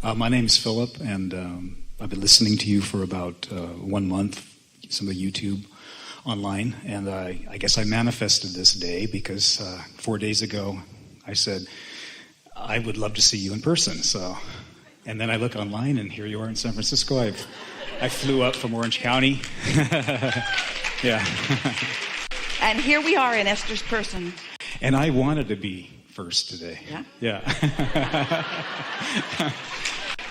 My name is Philip, and I've been listening to you for about 1 month, some of the YouTube online, and I guess I manifested this day because 4 days ago I said, I would love to see you in person. And then I look online, and here you are in San Francisco. I flew up from Orange County. Yeah. And here we are in Esther's person. And I wanted to be first today. Yeah. Yeah.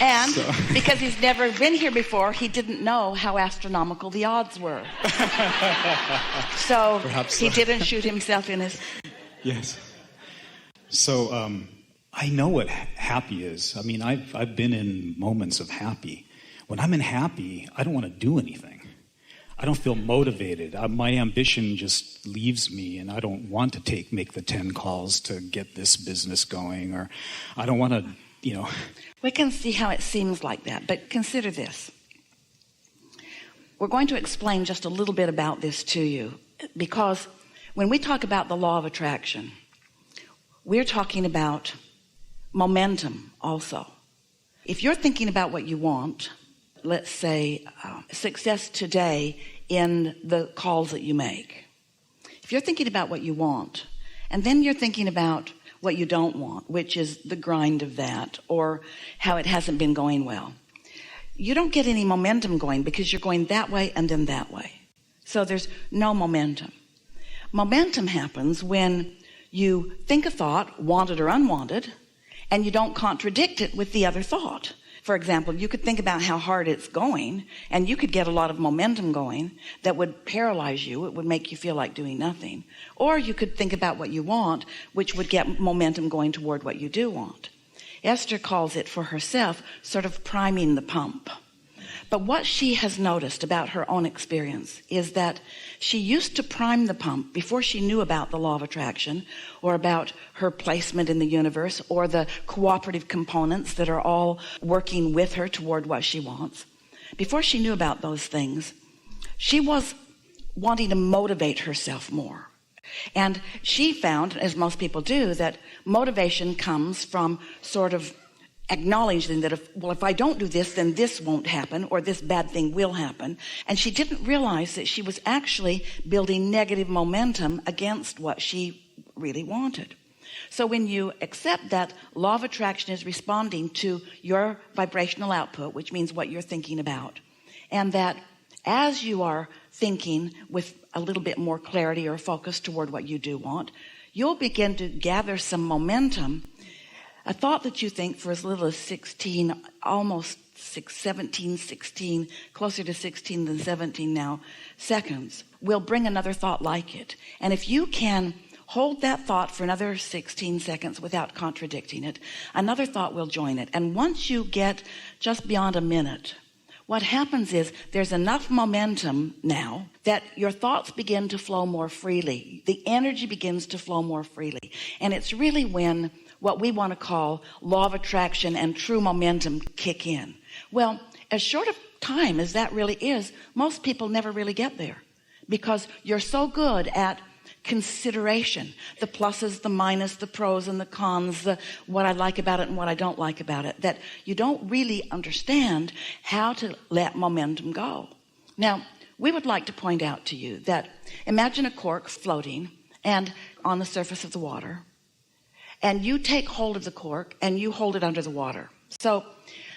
And because he's never been here before, he didn't know how astronomical the odds were. So he didn't shoot himself in his... Yes. So I know what happy is. I mean, I've been in moments of happy. When I'm in happy, I don't want to do anything. I don't feel motivated. My ambition just leaves me, and I don't want to make the 10 calls to get this business going, or I don't want to, We can see how it seems like that, but consider this. We're going to explain just a little bit about this to you, because when we talk about the law of attraction, we're talking about momentum also. If you're thinking about what you want, let's say success today in the calls that you make. If you're thinking about what you want, and then you're thinking about what you don't want, which is the grind of that, or how it hasn't been going well, you don't get any momentum going because you're going that way and then that way. So there's no momentum. Momentum happens when you think a thought, wanted or unwanted, and you don't contradict it with the other thought. For example, you could think about how hard it's going, and you could get a lot of momentum going that would paralyze you. It would make you feel like doing nothing. Or you could think about what you want, which would get momentum going toward what you do want. Esther calls it for herself sort of priming the pump. But what she has noticed about her own experience is that she used to prime the pump before she knew about the law of attraction, or about her placement in the universe, or the cooperative components that are all working with her toward what she wants. Before she knew about those things, she was wanting to motivate herself more. And she found, as most people do, that motivation comes from sort of acknowledging that if I don't do this, then this won't happen, or this bad thing will happen. And she didn't realize that she was actually building negative momentum against what she really wanted. So when you accept that law of attraction is responding to your vibrational output, which means what you're thinking about, and that as you are thinking with a little bit more clarity or focus toward what you do want, you'll begin to gather some momentum. A thought that you think for as little as 16, almost 17, 16, closer to 16 than 17 now, seconds, will bring another thought like it. And if you can hold that thought for another 16 seconds without contradicting it, another thought will join it. And once you get just beyond a minute, what happens is there's enough momentum now that your thoughts begin to flow more freely. The energy begins to flow more freely. And it's really when what we want to call law of attraction and true momentum kick in. Well, as short of time as that really is, most people never really get there, because you're so good at consideration, the pluses, the minus, the pros and the cons, what I like about it and what I don't like about it, that you don't really understand how to let momentum go. Now, we would like to point out to you that imagine a cork floating and on the surface of the water, and you take hold of the cork and you hold it under the water. So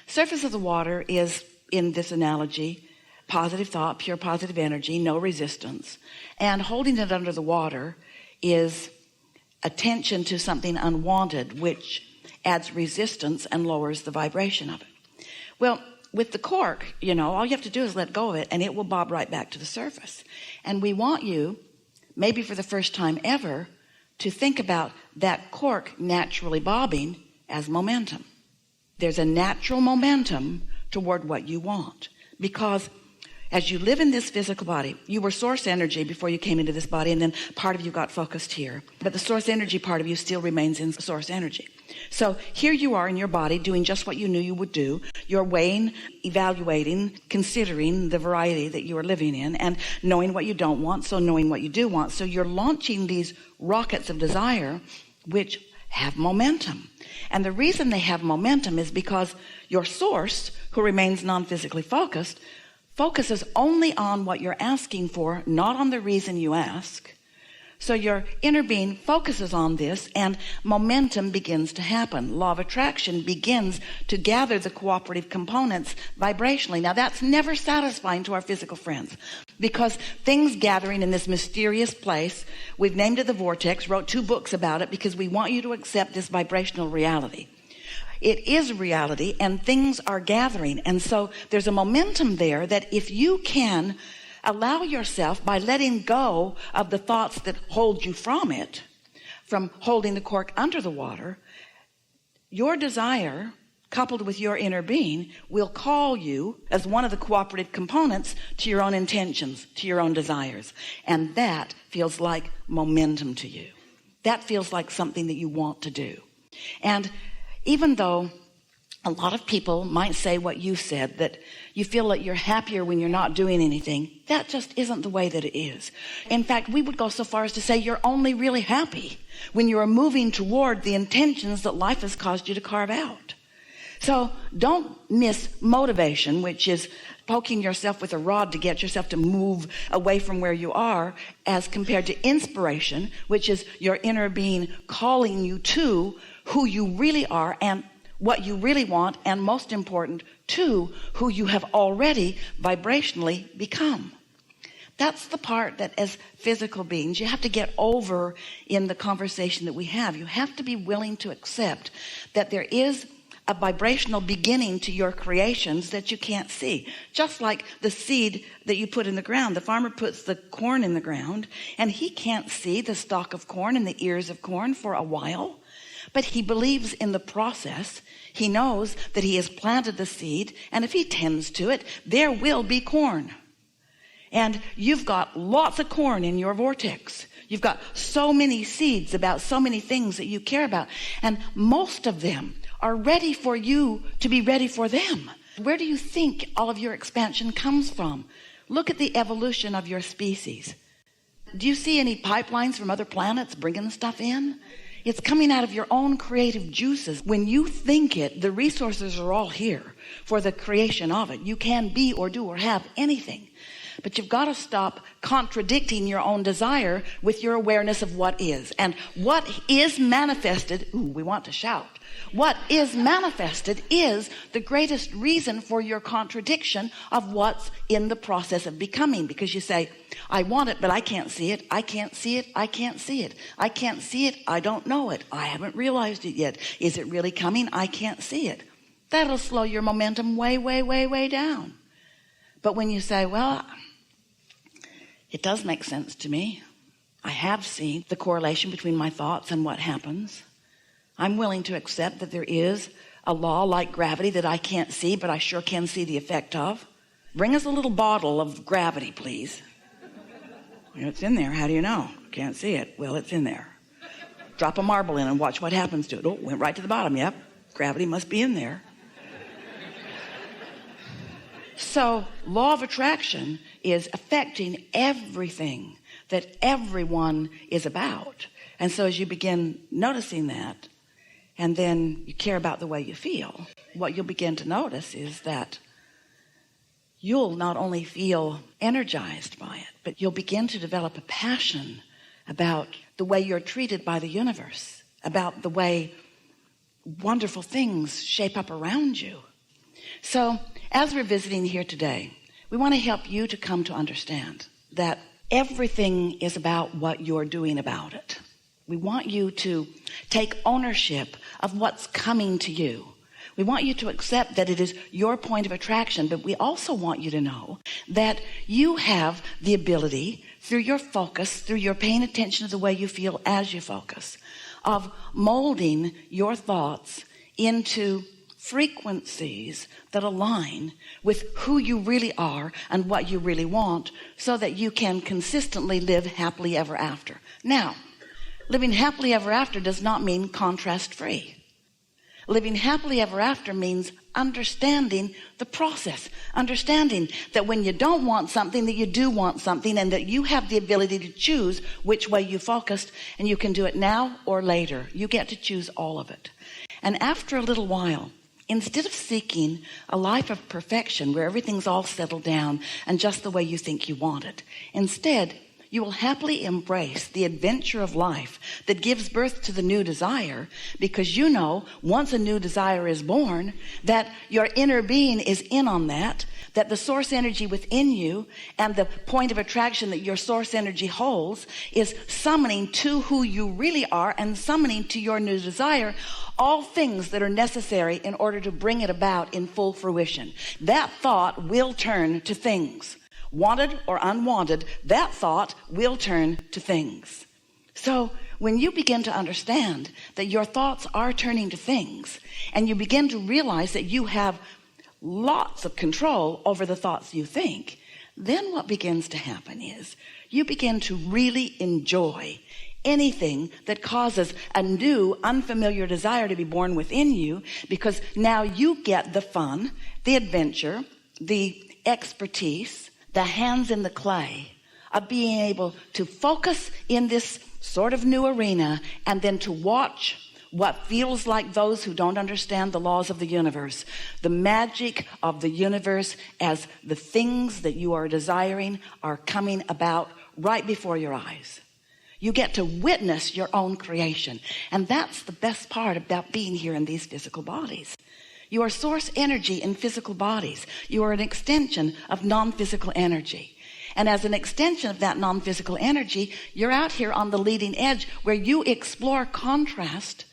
surface of the water is, in this analogy, positive thought, pure positive energy, no resistance. And holding it under the water is attention to something unwanted, which adds resistance and lowers the vibration of it. Well, with the cork, all you have to do is let go of it, and it will bob right back to the surface. And we want you, maybe for the first time ever, to think about that cork naturally bobbing as momentum. There's a natural momentum toward what you want, because as you live in this physical body, you were source energy before you came into this body, and then part of you got focused here. But the source energy part of you still remains in source energy. So here you are in your body doing just what you knew you would do. You're weighing, evaluating, considering the variety that you are living in, and knowing what you don't want, so knowing what you do want. So you're launching these rockets of desire, which have momentum. And the reason they have momentum is because your source, who remains non-physically focused, focuses only on what you're asking for, not on the reason you ask. So your inner being focuses on this, and momentum begins to happen. Law of attraction begins to gather the cooperative components vibrationally. Now that's never satisfying to our physical friends, because things gathering in this mysterious place, we've named it the vortex, wrote 2 books about it because we want you to accept this vibrational reality. It is reality, and things are gathering. And so there's a momentum there that if you can allow yourself, by letting go of the thoughts that hold you from it, from holding the cork under the water, your desire coupled with your inner being will call you as one of the cooperative components to your own intentions, to your own desires. And that feels like momentum to you. That feels like something that you want to do. And even though a lot of people might say what you said, that you feel that you're happier when you're not doing anything, that just isn't the way that it is. In fact, we would go so far as to say you're only really happy when you are moving toward the intentions that life has caused you to carve out. So don't miss motivation, which is poking yourself with a rod to get yourself to move away from where you are, as compared to inspiration, which is your inner being calling you to who you really are and what you really want, and most important, to who you have already vibrationally become. That's the part that as physical beings you have to get over in the conversation that we have. You have to be willing to accept that there is a vibrational beginning to your creations that you can't see. Just like the seed that you put in the ground. The farmer puts the corn in the ground and he can't see the stalk of corn and the ears of corn for a while. But he believes in the process. He knows that he has planted the seed, and if he tends to it, there will be corn. And you've got lots of corn in your vortex. You've got so many seeds about so many things that you care about, and most of them are ready for you to be ready for them. Where do you think all of your expansion comes from? Look at the evolution of your species. Do you see any pipelines from other planets bringing the stuff in? It's coming out of your own creative juices. When you think it, the resources are all here for the creation of it. You can be or do or have anything. But you've got to stop contradicting your own desire with your awareness of what is. And what is manifested, we want to shout. What is manifested is the greatest reason for your contradiction of what's in the process of becoming. Because you say, I want it, but I can't see it. I can't see it. I can't see it. I can't see it. I don't know it. I haven't realized it yet. Is it really coming? I can't see it. That'll slow your momentum way, way, way, way down. But when you say, well, it does make sense to me. I have seen the correlation between my thoughts and what happens. I'm willing to accept that there is a law like gravity that I can't see, but I sure can see the effect of. Bring us a little bottle of gravity, please. It's in there. How do you know? Can't see it. Well, it's in there. Drop a marble in and watch what happens to it. Oh, went right to the bottom. Yep. Gravity must be in there. So, law of attraction is affecting everything that everyone is about. And so as you begin noticing that, and then you care about the way you feel, what you'll begin to notice is that you'll not only feel energized by it, but you'll begin to develop a passion about the way you're treated by the universe, about the way wonderful things shape up around you. So as we're visiting here today, we want to help you to come to understand that everything is about what you're doing about it. We want you to take ownership of what's coming to you. We want you to accept that it is your point of attraction, but we also want you to know that you have the ability, through your focus, through your paying attention to the way you feel as you focus, of molding your thoughts into frequencies that align with who you really are and what you really want, so that you can consistently live happily ever after. Now, living happily ever after does not mean contrast free. living happily ever after means understanding the process, understanding that when you don't want something, that you do want something, and that you have the ability to choose which way you focused, and you can do it now or later. You get to choose all of it. And after a little while, instead of seeking a life of perfection where everything's all settled down and just the way you think you want it, instead you will happily embrace the adventure of life that gives birth to the new desire, because you know once a new desire is born that your inner being is in on that the source energy within you and the point of attraction that your source energy holds is summoning to who you really are and summoning to your new desire all things that are necessary in order to bring it about in full fruition. That thought will turn to things. Wanted or unwanted, that thought will turn to things. So when you begin to understand that your thoughts are turning to things, and you begin to realize that you have lots of control over the thoughts you think, then what begins to happen is you begin to really enjoy anything that causes a new unfamiliar desire to be born within you, because now you get the fun, the adventure, the expertise, the hands in the clay of being able to focus in this sort of new arena, and then to watch what feels like those who don't understand the laws of the universe, the magic of the universe, as the things that you are desiring are coming about right before your eyes. You get to witness your own creation. And that's the best part about being here in these physical bodies. You are source energy in physical bodies. You are an extension of non-physical energy. And as an extension of that non-physical energy, you're out here on the leading edge where you explore contrast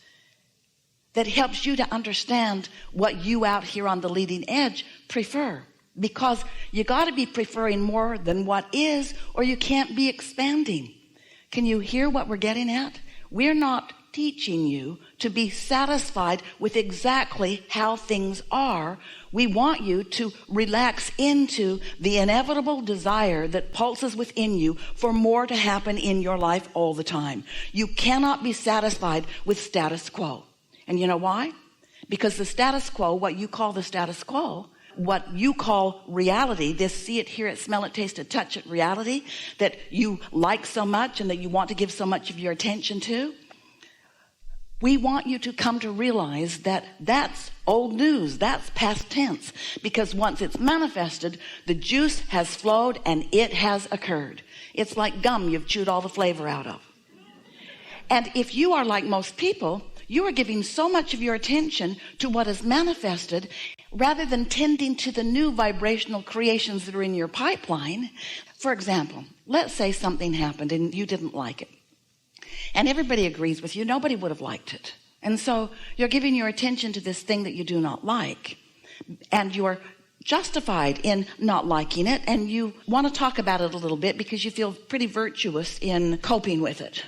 that helps you to understand what you out here on the leading edge prefer. Because you got to be preferring more than what is, or you can't be expanding. Can you hear what we're getting at? We're not teaching you to be satisfied with exactly how things are. We want you to relax into the inevitable desire that pulses within you for more to happen in your life all the time. You cannot be satisfied with status quo. And you know why? Because the status quo, what you call the status quo, what you call reality, this see it, hear it, smell it, taste it, touch it reality that you like so much and that you want to give so much of your attention to, we want you to come to realize that that's old news. That's past tense, because once it's manifested, the juice has flowed and it has occurred. It's like gum you've chewed all the flavor out of. And if you are like most people, you are giving so much of your attention to what is manifested rather than tending to the new vibrational creations that are in your pipeline. For example, let's say something happened and you didn't like it. And everybody agrees with you. Nobody would have liked it. And so you're giving your attention to this thing that you do not like. And you're justified in not liking it. And you want to talk about it a little bit because you feel pretty virtuous in coping with it.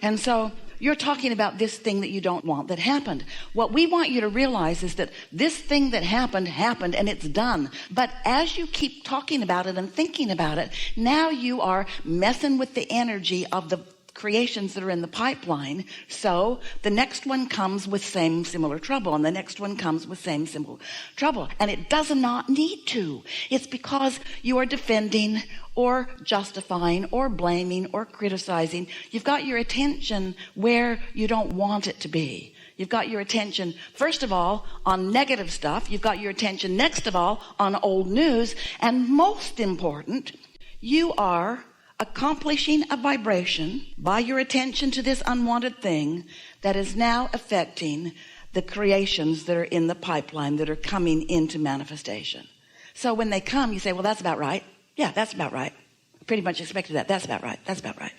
And so you're talking about this thing that you don't want that happened. What we want you to realize is that this thing that happened and it's done. But as you keep talking about it and thinking about it, now you are messing with the energy of the creations that are in the pipeline. So the next one comes with similar trouble, and the next one comes with similar trouble. And it does not need to. It's because you are defending or justifying or blaming or criticizing. You've got your attention where you don't want it to be. You've got your attention, first of all, on negative stuff. You've got your attention, next of all, on old news. And most important, you are accomplishing a vibration by your attention to this unwanted thing that is now affecting the creations that are in the pipeline that are coming into manifestation. So when they come, you say, well, that's about right. Yeah, that's about right. I pretty much expected that. That's about right. That's about right.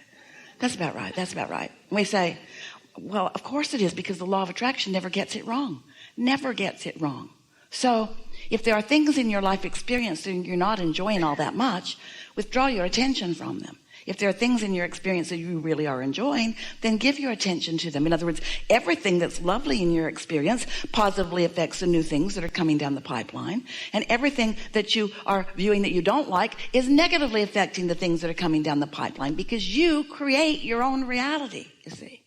That's about right. That's about right. And we say, well, of course it is, because the law of attraction never gets it wrong. Never gets it wrong. So if there are things in your life experience that you're not enjoying all that much, withdraw your attention from them. If there are things in your experience that you really are enjoying, then give your attention to them. In other words, everything that's lovely in your experience positively affects the new things that are coming down the pipeline. And everything that you are viewing that you don't like is negatively affecting the things that are coming down the pipeline, because you create your own reality, you see.